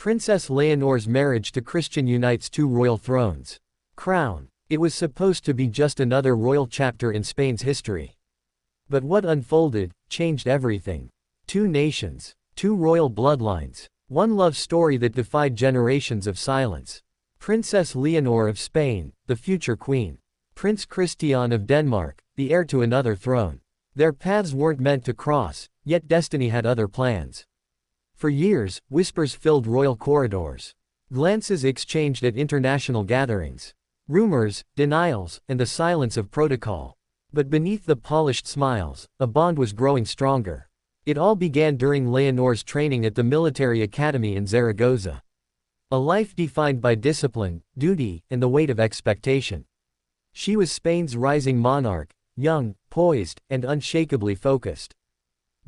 Princess Leonor's marriage to Christian unites two royal thrones. Crown. It was supposed to be just another royal chapter in Spain's history. But what unfolded changed everything. Two nations, two royal bloodlines, one love story that defied generations of silence. Princess Leonor of Spain, the future queen. Prince Christian of Denmark, the heir to another throne. Their paths weren't meant to cross, yet destiny had other plans. For years, whispers filled royal corridors. Glances exchanged at international gatherings. Rumors, denials, and the silence of protocol. But beneath the polished smiles, a bond was growing stronger. It all began during Leonor's training at the military academy in Zaragoza. A life defined by discipline, duty, and the weight of expectation. She was Spain's rising monarch, young, poised, and unshakably focused.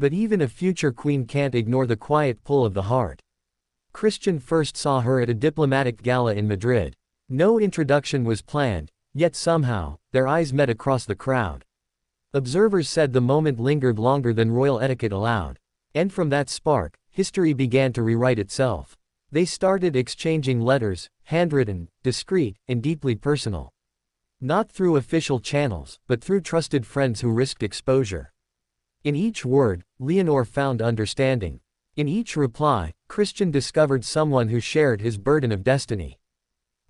But even a future queen can't ignore the quiet pull of the heart. Christian first saw her at a diplomatic gala in Madrid. No introduction was planned, yet somehow, their eyes met across the crowd. Observers said the moment lingered longer than royal etiquette allowed. And from that spark, history began to rewrite itself. They started exchanging letters, handwritten, discreet, and deeply personal. Not through official channels, but through trusted friends who risked exposure. In each word, Leonor found understanding. In each reply, Christian discovered someone who shared his burden of destiny.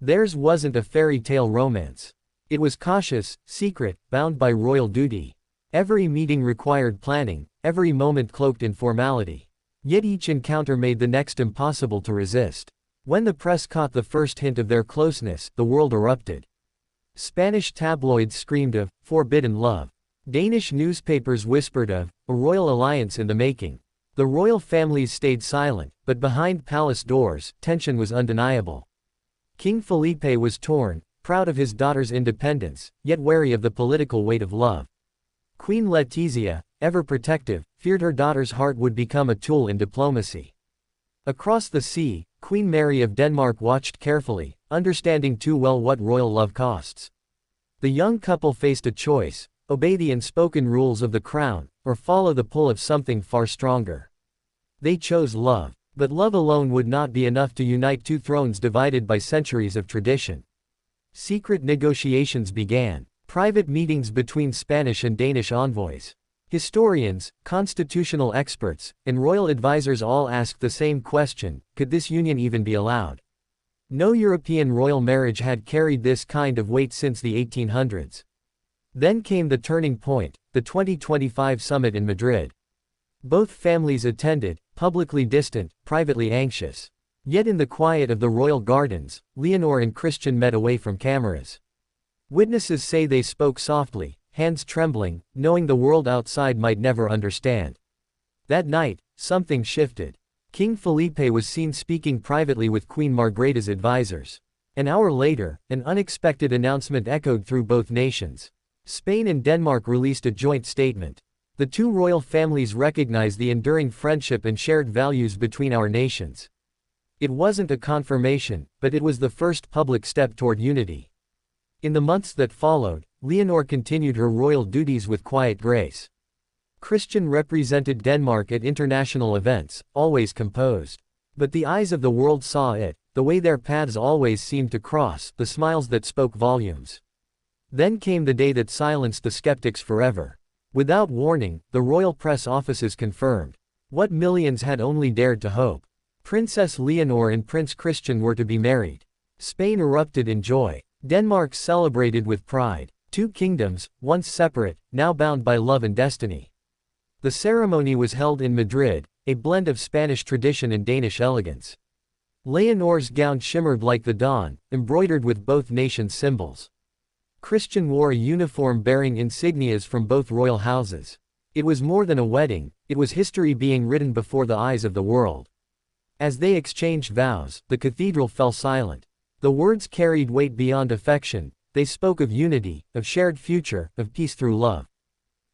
Theirs wasn't a fairy tale romance. It was cautious, secret, bound by royal duty. Every meeting required planning, every moment cloaked in formality. Yet each encounter made the next impossible to resist. When the press caught the first hint of their closeness, the world erupted. Spanish tabloids screamed of forbidden love. Danish newspapers whispered of a royal alliance in the making. The royal families stayed silent, but behind palace doors, tension was undeniable. King Felipe was torn, proud of his daughter's independence, yet wary of the political weight of love. Queen Letizia, ever protective, feared her daughter's heart would become a tool in diplomacy. Across the sea, Queen Mary of Denmark watched carefully, understanding too well what royal love costs. The young couple faced a choice: obey the unspoken rules of the crown, or follow the pull of something far stronger. They chose love. But love alone would not be enough to unite two thrones divided by centuries of tradition. Secret negotiations began. Private meetings between Spanish and Danish envoys. Historians, constitutional experts, and royal advisors all asked the same question: could this union even be allowed? No European royal marriage had carried this kind of weight since the 1800s. Then came the turning point, the 2025 summit in Madrid. Both families attended, publicly distant, privately anxious. Yet in the quiet of the royal gardens, Leonor and Christian met away from cameras. Witnesses say they spoke softly, hands trembling, knowing the world outside might never understand. That night, something shifted. King Felipe was seen speaking privately with Queen Margrethe's advisors. An hour later, an unexpected announcement echoed through both nations. Spain and Denmark released a joint statement. The two royal families recognized the enduring friendship and shared values between our nations. It wasn't a confirmation, but it was the first public step toward unity. In the months that followed, Leonor continued her royal duties with quiet grace. Christian represented Denmark at international events, always composed. But the eyes of the world saw it, the way their paths always seemed to cross, the smiles that spoke volumes. Then came the day that silenced the skeptics forever. Without warning, the royal press offices confirmed what millions had only dared to hope. Princess Leonor and Prince Christian were to be married. Spain erupted in joy. Denmark celebrated with pride. Two kingdoms, once separate, now bound by love and destiny. The ceremony was held in Madrid, a blend of Spanish tradition and Danish elegance. Leonor's gown shimmered like the dawn, embroidered with both nations' symbols. Christian wore a uniform bearing insignias from both royal houses. It was more than a wedding, it was history being written before the eyes of the world. As they exchanged vows, the cathedral fell silent. The words carried weight beyond affection. They spoke of unity, of shared future, of peace through love.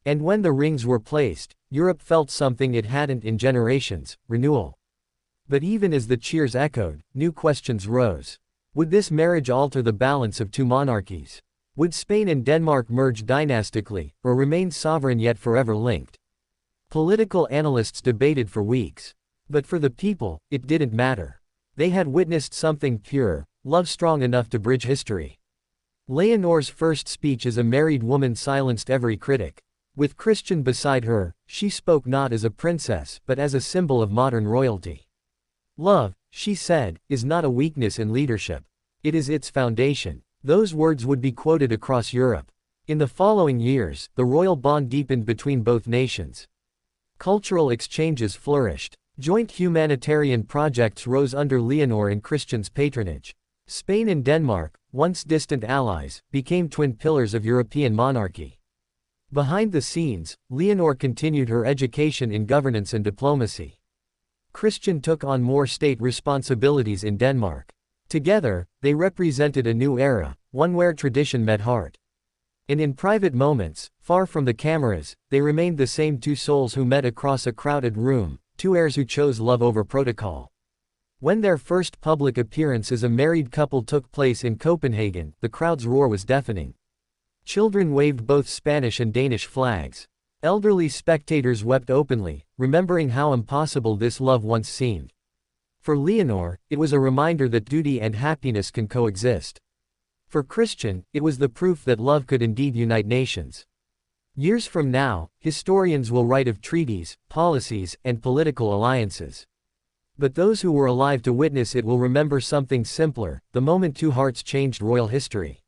And when the rings were placed, Europe felt something it hadn't in generations: renewal. But even as the cheers echoed, new questions rose. Would this marriage alter the balance of two monarchies? Would Spain and Denmark merge dynastically, or remain sovereign yet forever linked? Political analysts debated for weeks. But for the people, it didn't matter. They had witnessed something pure, love strong enough to bridge history. Leonor's first speech as a married woman silenced every critic. With Christian beside her, she spoke not as a princess but as a symbol of modern royalty. Love, she said, is not a weakness in leadership. It is its foundation. Those words would be quoted across Europe. In the following years, the royal bond deepened between both nations. Cultural exchanges flourished. Joint humanitarian projects rose under Leonor and Christian's patronage. Spain and Denmark, once distant allies, became twin pillars of European monarchy. Behind the scenes, Leonor continued her education in governance and diplomacy. Christian took on more state responsibilities in Denmark. Together, they represented a new era, one where tradition met heart. And in private moments, far from the cameras, they remained the same two souls who met across a crowded room, two heirs who chose love over protocol. When their first public appearance as a married couple took place in Copenhagen, the crowd's roar was deafening. Children waved both Spanish and Danish flags. Elderly spectators wept openly, remembering how impossible this love once seemed. For Leonor, it was a reminder that duty and happiness can coexist. For Christian, it was the proof that love could indeed unite nations. Years from now, historians will write of treaties, policies, and political alliances. But those who were alive to witness it will remember something simpler: the moment two hearts changed royal history.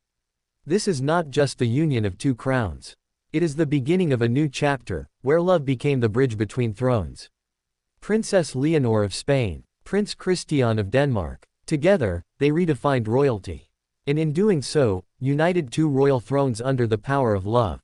This is not just the union of two crowns. It is the beginning of a new chapter, where love became the bridge between thrones. Princess Leonor of Spain, Prince Christian of Denmark. Together, they redefined royalty. And in doing so, united two royal thrones under the power of love.